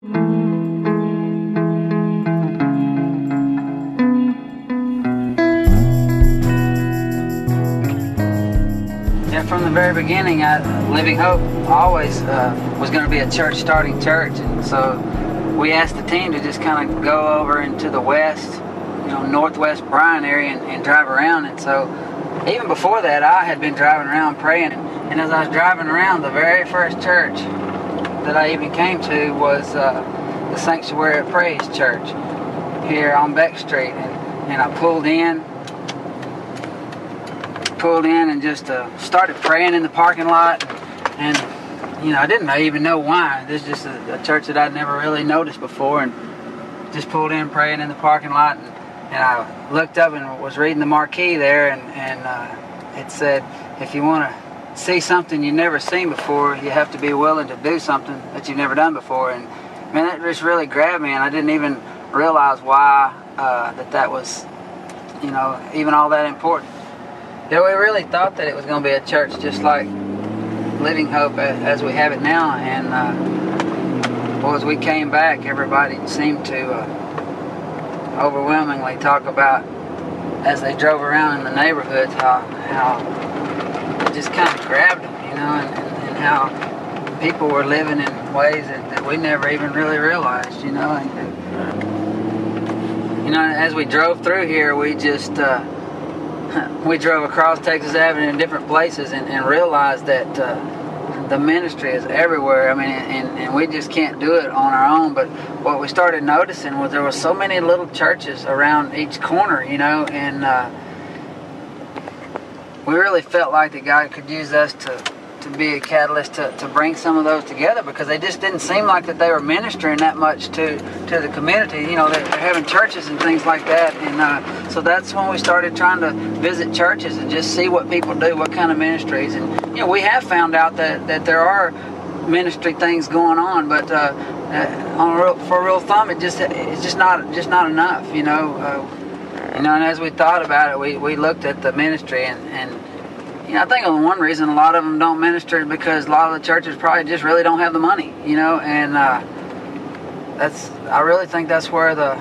Yeah, from the very beginning, Living Hope always was going to be a church starting church, and so we asked the team to just kind of go over into the west, northwest Bryan area and drive around. And so even before that, I had been driving around praying, and as I was driving around, the very first church that I even came to was the Sanctuary of Praise Church here on Beck Street, and I pulled in and just started praying in the parking lot, and I didn't even know why. This is just a church that I'd never really noticed before, and just pulled in praying in the parking lot, and I looked up and was reading the marquee there, and it said, if you want to see something you've never seen before, you have to be willing to do something that you've never done before. And man, that just really grabbed me, and I didn't even realize why that was even all that important. Yeah, we really thought that it was going to be a church just like Living Hope as we have it now, and as we came back, everybody seemed to overwhelmingly talk about, as they drove around in the neighborhoods, how it just kind of grabbed them, and how people were living in ways that we never even really realized, and as we drove through here, we just we drove across Texas Avenue in different places and realized that the ministry is everywhere. I mean, and we just can't do it on our own. But what we started noticing was there were so many little churches around each corner, and we really felt like that God could use us to be a catalyst to bring some of those together, because they just didn't seem like that they were ministering that much to the community. They're having churches and things like that, and so that's when we started trying to visit churches and just see what people do, what kind of ministries. And we have found out that there are ministry things going on, but for a rule of thumb, it's just not enough. And as we thought about it, we looked at the ministry, and I think one reason a lot of them don't minister is because a lot of the churches probably just really don't have the money, and I really think that's where the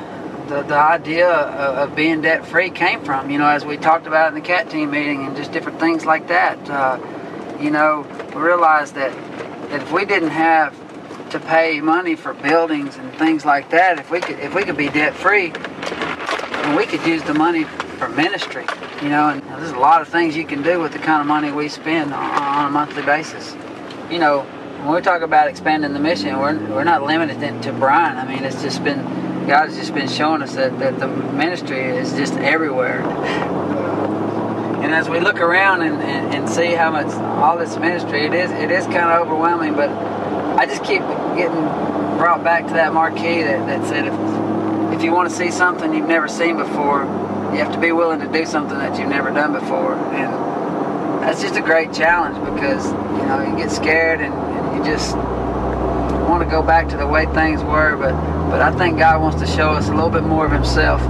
idea of being debt-free came from, as we talked about in the CAT team meeting and just different things like that. We realized that if we didn't have to pay money for buildings and things like that, if we could be debt-free, then we could use the money for ministry, and there's a lot of things you can do with the kind of money we spend on a monthly basis. When we talk about expanding the mission, we're not limited to Bryan. I mean, it's just been, God's just been showing us that the ministry is just everywhere. And as we look around and see how much all this ministry, it is kind of overwhelming, but I just keep getting brought back to that marquee that said, if you want to see something you've never seen before, you have to be willing to do something that you've never done before. And that's just a great challenge, because you get scared and you just want to go back to the way things were, but I think God wants to show us a little bit more of himself